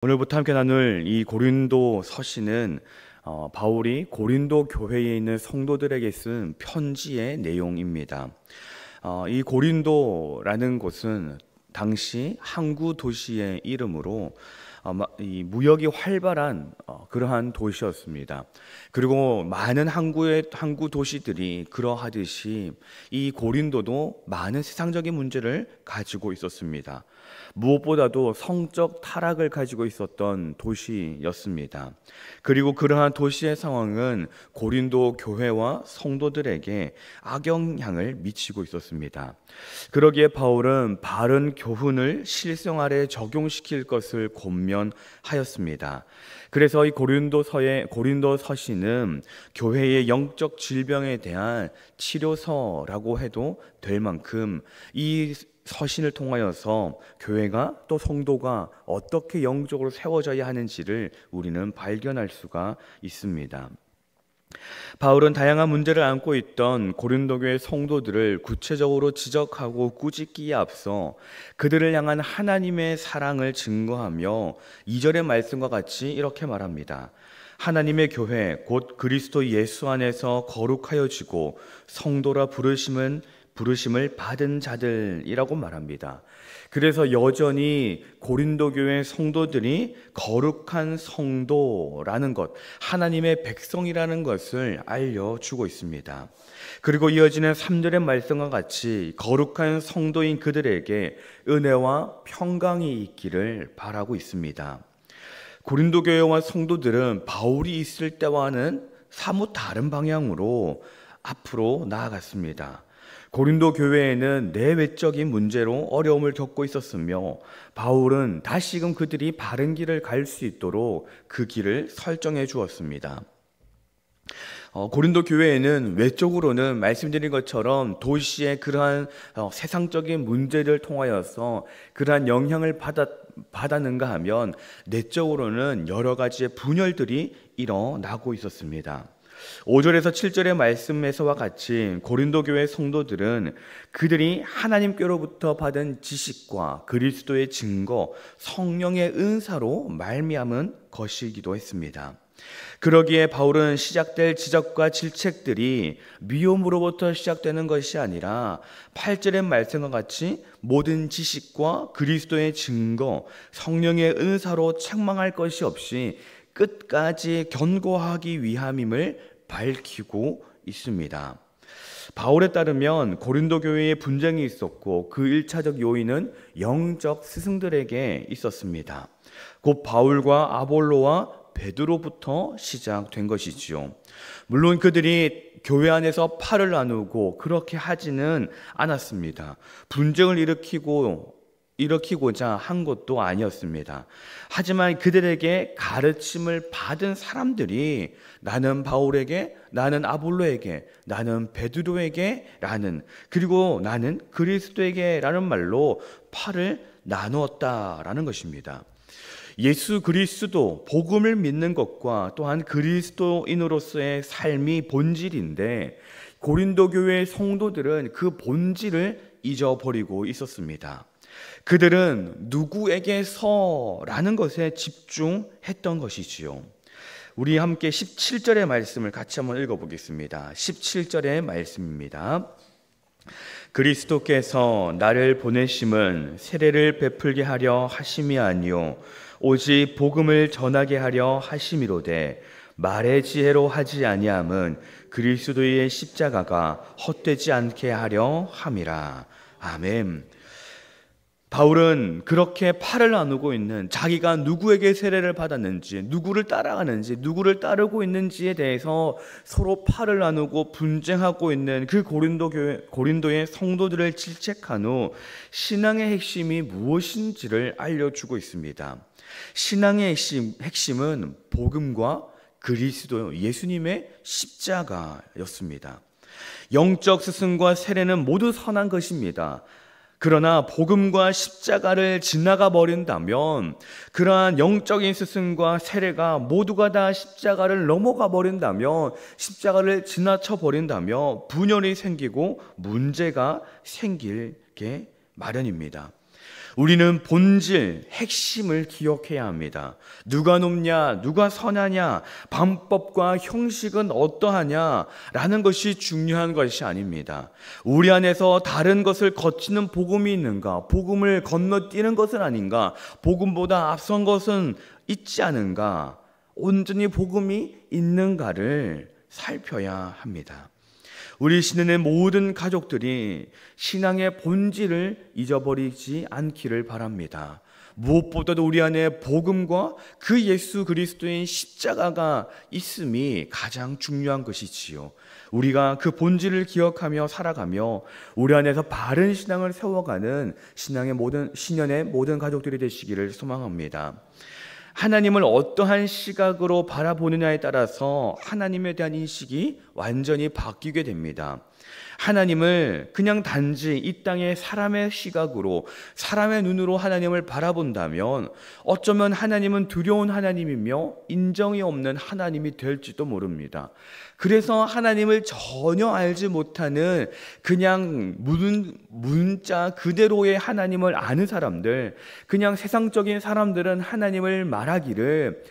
오늘부터 함께 나눌 이 고린도 서신은 바울이 고린도 교회에 있는 성도들에게 쓴 편지의 내용입니다. 이 고린도라는 곳은 당시 항구 도시의 이름으로 이 무역이 활발한 그러한 도시였습니다. 그리고 많은 항구 도시들이 그러하듯이 이 고린도도 많은 세상적인 문제를 가지고 있었습니다. 무엇보다도 성적 타락을 가지고 있었던 도시였습니다. 그리고 그러한 도시의 상황은 고린도 교회와 성도들에게 악영향을 미치고 있었습니다. 그러기에 바울은 바른 교훈을 실생활에 적용시킬 것을 권면하였습니다. 그래서 이 고린도 서신은 교회의 영적 질병에 대한 치료서라고 해도 될 만큼 이 서신을 통하여서 교회가 또 성도가 어떻게 영적으로 세워져야 하는지를 우리는 발견할 수가 있습니다. 바울은 다양한 문제를 안고 있던 고린도 교회 성도들을 구체적으로 지적하고 꾸짖기에 앞서 그들을 향한 하나님의 사랑을 증거하며 2절의 말씀과 같이 이렇게 말합니다. 하나님의 교회 곧 그리스도 예수 안에서 거룩하여지고 성도라 부르심을 받은 자들이라고 말합니다. 그래서 여전히 고린도 교회 성도들이 거룩한 성도라는 것, 하나님의 백성이라는 것을 알려주고 있습니다. 그리고 이어지는 3절의 말씀과 같이 거룩한 성도인 그들에게 은혜와 평강이 있기를 바라고 있습니다. 고린도 교회와 성도들은 바울이 있을 때와는 사뭇 다른 방향으로 앞으로 나아갔습니다. 고린도 교회에는 내외적인 문제로 어려움을 겪고 있었으며 바울은 다시금 그들이 바른 길을 갈 수 있도록 그 길을 설정해 주었습니다. 고린도 교회에는 외적으로는 말씀드린 것처럼 도시의 그러한 세상적인 문제를 통하여서 그러한 영향을 받았는가 하면 내적으로는 여러 가지의 분열들이 일어나고 있었습니다. 5절에서 7절의 말씀에서와 같이 고린도 교회 성도들은 그들이 하나님께로부터 받은 지식과 그리스도의 증거, 성령의 은사로 말미암은 것이기도 했습니다. 그러기에 바울은 시작될 지적과 질책들이 미움으로부터 시작되는 것이 아니라 8절의 말씀과 같이 모든 지식과 그리스도의 증거, 성령의 은사로 책망할 것이 없이 끝까지 견고하기 위함임을 밝히고 있습니다. 바울에 따르면 고린도 교회에 분쟁이 있었고 그 1차적 요인은 영적 스승들에게 있었습니다. 곧 바울과 아볼로와 베드로부터 시작된 것이지요. 물론 그들이 교회 안에서 팔을 나누고 그렇게 하지는 않았습니다. 분쟁을 일으키고자 한 것도 아니었습니다. 하지만 그들에게 가르침을 받은 사람들이 나는 바울에게, 나는 아볼로에게, 나는 베드로에게 라는, 그리고 나는 그리스도에게 라는 말로 팔을 나누었다라는 것입니다. 예수 그리스도 복음을 믿는 것과 또한 그리스도인으로서의 삶이 본질인데 고린도 교회의 성도들은 그 본질을 잊어버리고 있었습니다. 그들은 누구에게서라는 것에 집중했던 것이지요. 우리 함께 17절의 말씀을 같이 한번 읽어보겠습니다. 17절의 말씀입니다. 그리스도께서 나를 보내심은 세례를 베풀게 하려 하심이 아니요 오직 복음을 전하게 하려 하심이로되 말의 지혜로 하지 아니함은 그리스도의 십자가가 헛되지 않게 하려 함이라. 아멘. 바울은 그렇게 팔을 나누고 있는 자기가 누구에게 세례를 받았는지, 누구를 따라가는지, 누구를 따르고 있는지에 대해서 서로 팔을 나누고 분쟁하고 있는 그 고린도의 성도들을 질책한 후 신앙의 핵심이 무엇인지를 알려주고 있습니다. 신앙의 핵심은 복음과 그리스도 예수님의 십자가였습니다. 영적 스승과 세례는 모두 선한 것입니다. 그러나 복음과 십자가를 지나가 버린다면, 그러한 영적인 스승과 세례가 모두가 다 십자가를 넘어가 버린다면, 십자가를 지나쳐 버린다면 분열이 생기고 문제가 생기게 마련입니다. 우리는 본질, 핵심을 기억해야 합니다. 누가 높냐, 누가 선하냐, 방법과 형식은 어떠하냐 라는 것이 중요한 것이 아닙니다. 우리 안에서 다른 것을 거치는 복음이 있는가, 복음을 건너뛰는 것은 아닌가, 복음보다 앞선 것은 있지 않은가, 온전히 복음이 있는가를 살펴야 합니다. 우리 신은의 모든 가족들이 신앙의 본질을 잊어버리지 않기를 바랍니다. 무엇보다도 우리 안에 복음과 그 예수 그리스도의 십자가가 있음이 가장 중요한 것이지요. 우리가 그 본질을 기억하며 살아가며 우리 안에서 바른 신앙을 세워가는 신년의 모든 가족들이 되시기를 소망합니다. 하나님을 어떠한 시각으로 바라보느냐에 따라서 하나님에 대한 인식이 완전히 바뀌게 됩니다. 하나님을 그냥 단지 이 땅의 사람의 시각으로, 사람의 눈으로 하나님을 바라본다면 어쩌면 하나님은 두려운 하나님이며 인정이 없는 하나님이 될지도 모릅니다. 그래서 하나님을 전혀 알지 못하는 그냥 문자 그대로의 하나님을 아는 사람들, 그냥 세상적인 사람들은 하나님을 말하기를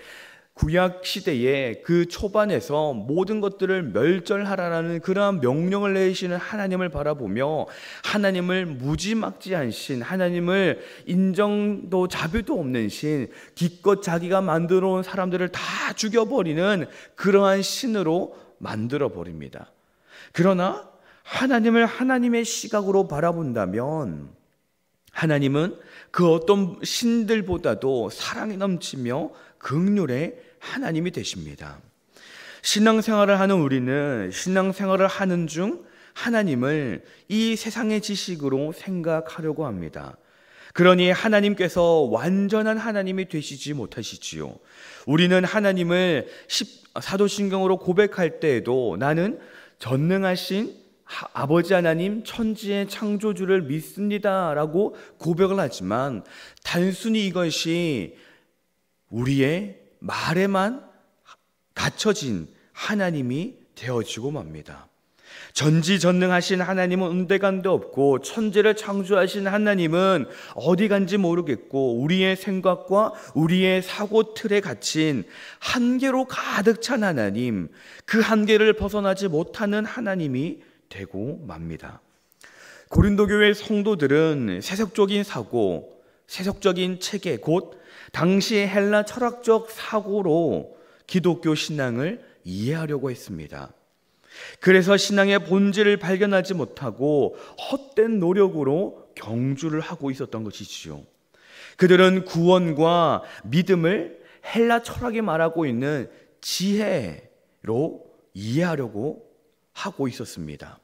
구약 시대의 그 초반에서 모든 것들을 멸절하라는 그러한 명령을 내리시는 하나님을 바라보며 하나님을 무지막지한 신, 하나님을 인정도 자비도 없는 신, 기껏 자기가 만들어 온 사람들을 다 죽여버리는 그러한 신으로 만들어버립니다. 그러나 하나님을 하나님의 시각으로 바라본다면 하나님은 그 어떤 신들보다도 사랑이 넘치며 긍휼의 하나님이 되십니다. 신앙생활을 하는 우리는 신앙생활을 하는 중 하나님을 이 세상의 지식으로 생각하려고 합니다. 그러니 하나님께서 완전한 하나님이 되시지 못하시지요. 우리는 하나님을 사도신경으로 고백할 때에도 나는 전능하신 아버지 하나님 천지의 창조주를 믿습니다 라고 고백을 하지만 단순히 이것이 우리의 말에만 갖춰진 하나님이 되어지고 맙니다. 전지전능하신 하나님은 은대간도 없고 천지를 창조하신 하나님은 어디 간지 모르겠고 우리의 생각과 우리의 사고 틀에 갇힌 한계로 가득 찬 하나님, 그 한계를 벗어나지 못하는 하나님이 되고 맙니다. 고린도 교회 성도들은 세속적인 사고, 세속적인 체계, 곧 당시의 헬라 철학적 사고로 기독교 신앙을 이해하려고 했습니다. 그래서 신앙의 본질을 발견하지 못하고 헛된 노력으로 경주를 하고 있었던 것이지요. 그들은 구원과 믿음을 헬라 철학이 말하고 있는 지혜로 이해하려고 하고 있었습니다.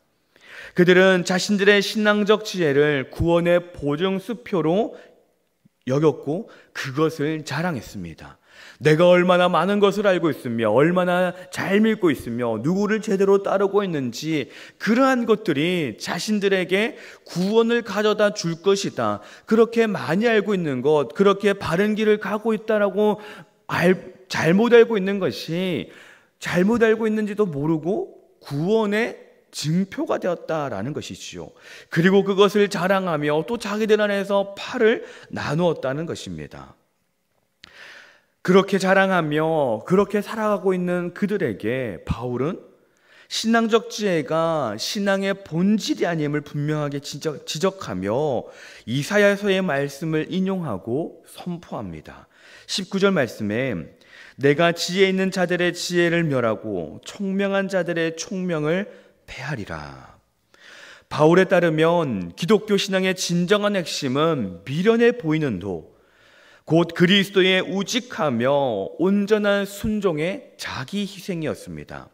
그들은 자신들의 신앙적 지혜를 구원의 보증수표로 여겼고 그것을 자랑했습니다. 내가 얼마나 많은 것을 알고 있으며 얼마나 잘 믿고 있으며 누구를 제대로 따르고 있는지 그러한 것들이 자신들에게 구원을 가져다 줄 것이다. 그렇게 많이 알고 있는 것, 그렇게 바른 길을 가고 있다라고 잘못 알고 있는 것이 잘못 알고 있는지도 모르고 구원의 증표가 되었다라는 것이지요. 그리고 그것을 자랑하며 또 자기들 안에서 팔을 나누었다는 것입니다. 그렇게 자랑하며 그렇게 살아가고 있는 그들에게 바울은 신앙적 지혜가 신앙의 본질이 아님을 분명하게 지적하며 이사야서의 말씀을 인용하고 선포합니다. 19절 말씀에 내가 지혜 있는 자들의 지혜를 멸하고 총명한 자들의 총명을 패하리라. 바울에 따르면 기독교 신앙의 진정한 핵심은 미련해 보이는 도, 곧 그리스도의 우직하며 온전한 순종의 자기 희생이었습니다.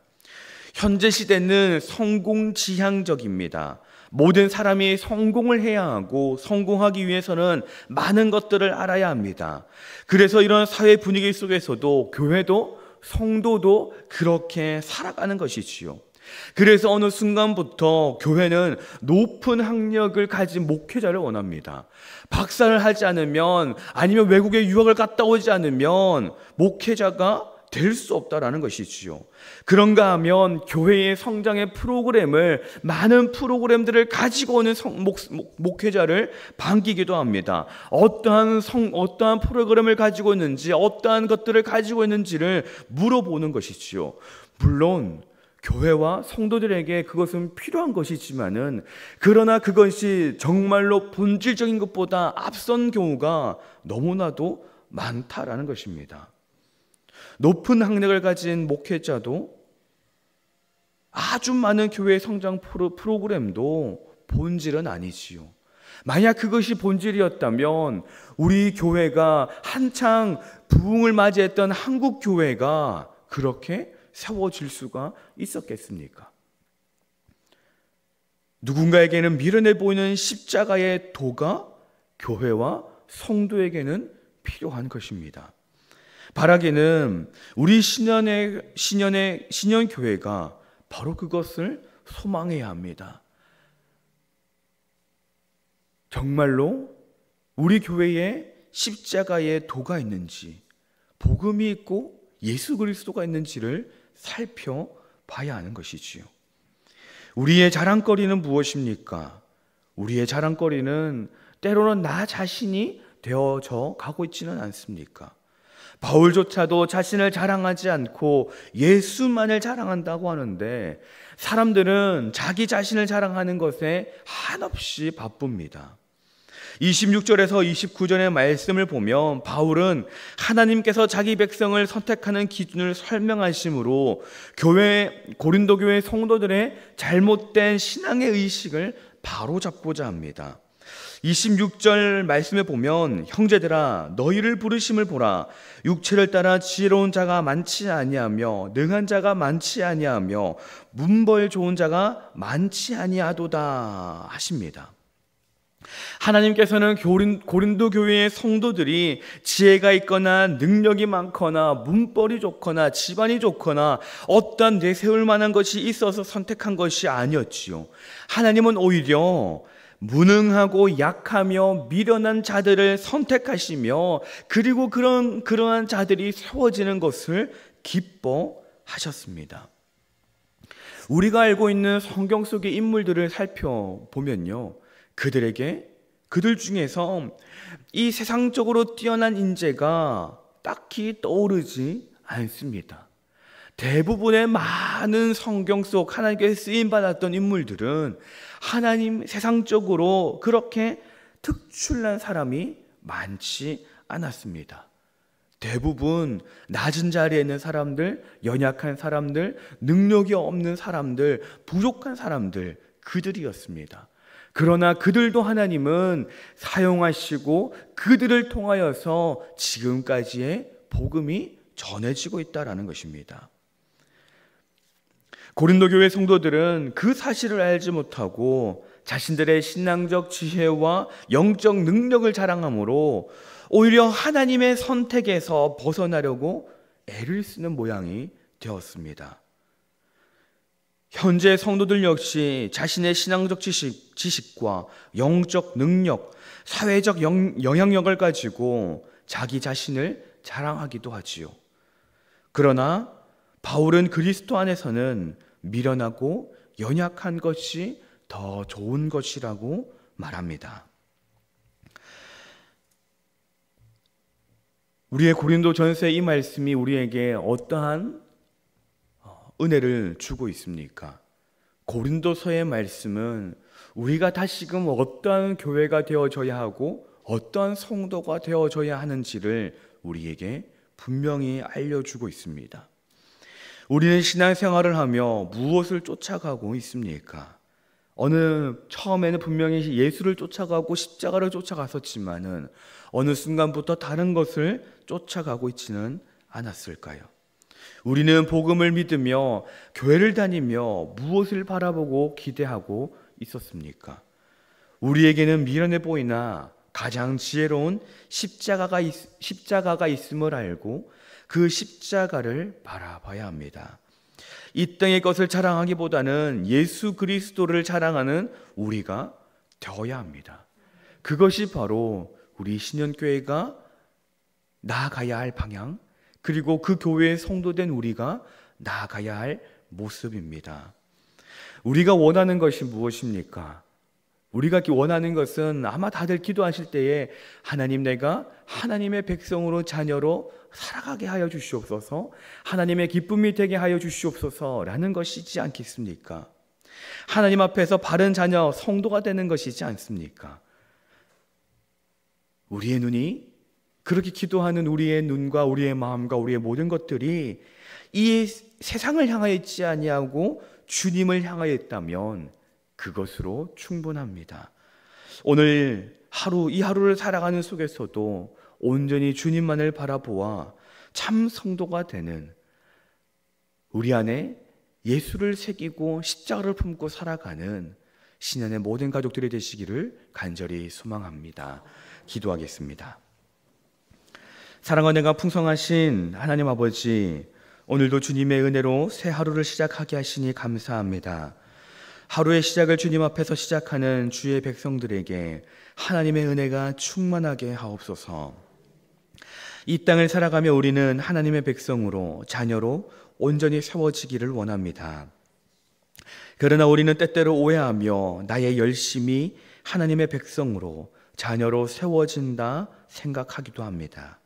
현재 시대는 성공지향적입니다. 모든 사람이 성공을 해야 하고 성공하기 위해서는 많은 것들을 알아야 합니다. 그래서 이런 사회 분위기 속에서도 교회도 성도도 그렇게 살아가는 것이지요. 그래서 어느 순간부터 교회는 높은 학력을 가진 목회자를 원합니다. 박사를 하지 않으면, 아니면 외국에 유학을 갔다 오지 않으면 목회자가 될 수 없다라는 것이지요. 그런가 하면 교회의 성장의 프로그램을, 많은 프로그램들을 가지고 오는 목회자를 반기기도 합니다. 어떠한 프로그램을 가지고 있는지, 어떠한 것들을 가지고 있는지를 물어보는 것이지요. 물론 교회와 성도들에게 그것은 필요한 것이지만은, 그러나 그것이 정말로 본질적인 것보다 앞선 경우가 너무나도 많다라는 것입니다. 높은 학력을 가진 목회자도, 아주 많은 교회 성장 프로그램도 본질은 아니지요. 만약 그것이 본질이었다면 우리 교회가 한창 부흥을 맞이했던 한국 교회가 그렇게 세워질 수가 있었겠습니까? 누군가에게는 미련해 보이는 십자가의 도가 교회와 성도에게는 필요한 것입니다. 바라기는 우리 신년교회가 바로 그것을 소망해야 합니다. 정말로 우리 교회에 십자가의 도가 있는지, 복음이 있고 예수 그리스도가 있는지를 살펴봐야 하는 것이지요. 우리의 자랑거리는 무엇입니까? 우리의 자랑거리는 때로는 나 자신이 되어져 가고 있지는 않습니까? 바울조차도 자신을 자랑하지 않고 예수만을 자랑한다고 하는데, 사람들은 자기 자신을 자랑하는 것에 한없이 바쁩니다. 26절에서 29절의 말씀을 보면 바울은 하나님께서 자기 백성을 선택하는 기준을 설명하심으로 고린도 교회 성도들의 잘못된 신앙의 의식을 바로잡고자 합니다. 26절 말씀에 보면, 형제들아 너희를 부르심을 보라. 육체를 따라 지혜로운 자가 많지 아니하며 능한 자가 많지 아니하며 문벌 좋은 자가 많지 아니하도다 하십니다. 하나님께서는 고린도 교회의 성도들이 지혜가 있거나 능력이 많거나 문벌이 좋거나 집안이 좋거나 어떤 내세울 만한 것이 있어서 선택한 것이 아니었지요. 하나님은 오히려 무능하고 약하며 미련한 자들을 선택하시며, 그리고 그러한 자들이 세워지는 것을 기뻐하셨습니다. 우리가 알고 있는 성경 속의 인물들을 살펴보면요, 그들 중에서 이 세상적으로 뛰어난 인재가 딱히 떠오르지 않습니다. 대부분의 많은 성경 속 하나님께 쓰임받았던 인물들은 세상적으로 그렇게 특출난 사람이 많지 않았습니다. 대부분 낮은 자리에 있는 사람들, 연약한 사람들, 능력이 없는 사람들, 부족한 사람들, 그들이었습니다. 그러나 그들도 하나님은 사용하시고 그들을 통하여서 지금까지의 복음이 전해지고 있다는 것입니다. 고린도 교회 성도들은 그 사실을 알지 못하고 자신들의 신앙적 지혜와 영적 능력을 자랑함으로 오히려 하나님의 선택에서 벗어나려고 애를 쓰는 모양이 되었습니다. 현재 성도들 역시 자신의 신앙적 지식과 영적 능력, 사회적 영향력을 가지고 자기 자신을 자랑하기도 하지요. 그러나 바울은 그리스도 안에서는 미련하고 연약한 것이 더 좋은 것이라고 말합니다. 우리의 고린도 전서의 이 말씀이 우리에게 어떠한 은혜를 주고 있습니까? 고린도서의 말씀은 우리가 다시금 어떠한 교회가 되어져야 하고 어떠한 성도가 되어져야 하는지를 우리에게 분명히 알려주고 있습니다. 우리는 신앙생활을 하며 무엇을 쫓아가고 있습니까? 처음에는 분명히 예수를 쫓아가고 십자가를 쫓아갔었지만은 어느 순간부터 다른 것을 쫓아가고 있지는 않았을까요? 우리는 복음을 믿으며 교회를 다니며 무엇을 바라보고 기대하고 있었습니까? 우리에게는 미련해 보이나 가장 지혜로운 십자가가 있음을 알고 그 십자가를 바라봐야 합니다. 이 땅의 것을 자랑하기보다는 예수 그리스도를 자랑하는 우리가 되어야 합니다. 그것이 바로 우리 신년교회가 나아가야 할 방향, 그리고 그 교회의 성도된 우리가 나아가야 할 모습입니다. 우리가 원하는 것이 무엇입니까? 우리가 원하는 것은 아마 다들 기도하실 때에 하나님, 내가 하나님의 백성으로 자녀로 살아가게 하여 주시옵소서, 하나님의 기쁨이 되게 하여 주시옵소서라는 것이지 않겠습니까? 하나님 앞에서 바른 자녀, 성도가 되는 것이지 않습니까? 우리의 눈이, 그렇게 기도하는 우리의 눈과 우리의 마음과 우리의 모든 것들이 이 세상을 향하여 있지 아니하고 주님을 향하여 있다면 그것으로 충분합니다. 오늘 이 하루를 살아가는 속에서도 온전히 주님만을 바라보아 참 성도가 되는, 우리 안에 예수를 새기고 십자가를 품고 살아가는 신년의 모든 가족들이 되시기를 간절히 소망합니다. 기도하겠습니다. 사랑과 은혜가 풍성하신 하나님 아버지, 오늘도 주님의 은혜로 새 하루를 시작하게 하시니 감사합니다. 하루의 시작을 주님 앞에서 시작하는 주의 백성들에게 하나님의 은혜가 충만하게 하옵소서. 이 땅을 살아가며 우리는 하나님의 백성으로, 자녀로 온전히 세워지기를 원합니다. 그러나 우리는 때때로 오해하며 나의 열심이 하나님의 백성으로, 자녀로 세워진다 생각하기도 합니다.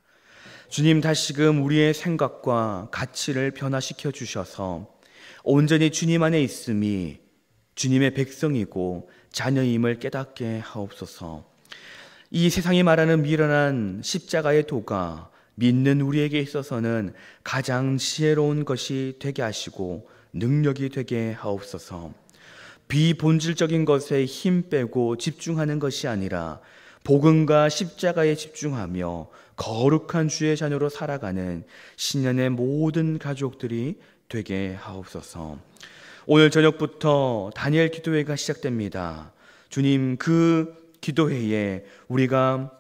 주님, 다시금 우리의 생각과 가치를 변화시켜 주셔서 온전히 주님 안에 있음이 주님의 백성이고 자녀임을 깨닫게 하옵소서. 이 세상이 말하는 미련한 십자가의 도가 믿는 우리에게 있어서는 가장 지혜로운 것이 되게 하시고 능력이 되게 하옵소서. 비본질적인 것에 힘 빼고 집중하는 것이 아니라 복음과 십자가에 집중하며 거룩한 주의 자녀로 살아가는 신년의 모든 가족들이 되게 하옵소서. 오늘 저녁부터 다니엘 기도회가 시작됩니다. 주님, 그 기도회에 우리가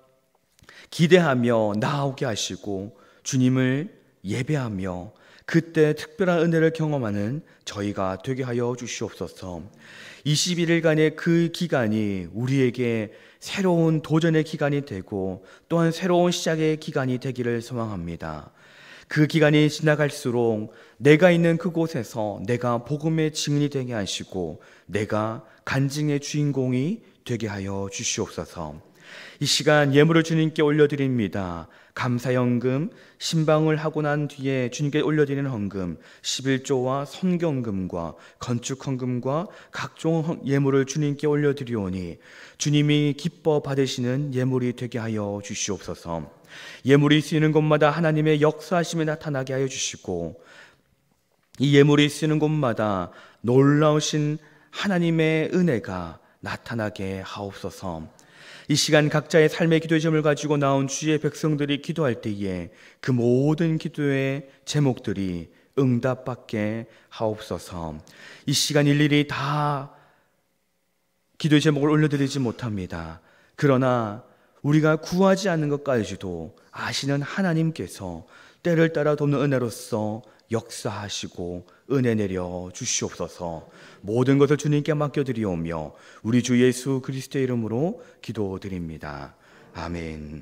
기대하며 나아오게 하시고 주님을 예배하며 그때 특별한 은혜를 경험하는 저희가 되게 하여 주시옵소서. 21일간의 그 기간이 우리에게 새로운 도전의 기간이 되고 또한 새로운 시작의 기간이 되기를 소망합니다. 그 기간이 지나갈수록 내가 있는 그곳에서 내가 복음의 증인이 되게 하시고 내가 간증의 주인공이 되게 하여 주시옵소서. 이 시간 예물을 주님께 올려드립니다. 감사연금, 신방을 하고 난 뒤에 주님께 올려드리는 헌금, 11조와 선경금과 건축헌금과 각종 예물을 주님께 올려드리오니 주님이 기뻐 받으시는 예물이 되게 하여 주시옵소서. 예물이 쓰이는 곳마다 하나님의 역사하심이 나타나게 하여 주시고 이 예물이 쓰이는 곳마다 놀라우신 하나님의 은혜가 나타나게 하옵소서. 이 시간 각자의 삶의 기도의 제목을 가지고 나온 주의 백성들이 기도할 때에 그 모든 기도의 제목들이 응답받게 하옵소서. 이 시간 일일이 다 기도의 제목을 올려드리지 못합니다. 그러나 우리가 구하지 않는 것까지도 아시는 하나님께서 때를 따라 돕는 은혜로서 역사하시고 은혜 내려 주시옵소서. 모든 것을 주님께 맡겨드리오며 우리 주 예수 그리스도의 이름으로 기도드립니다. 아멘.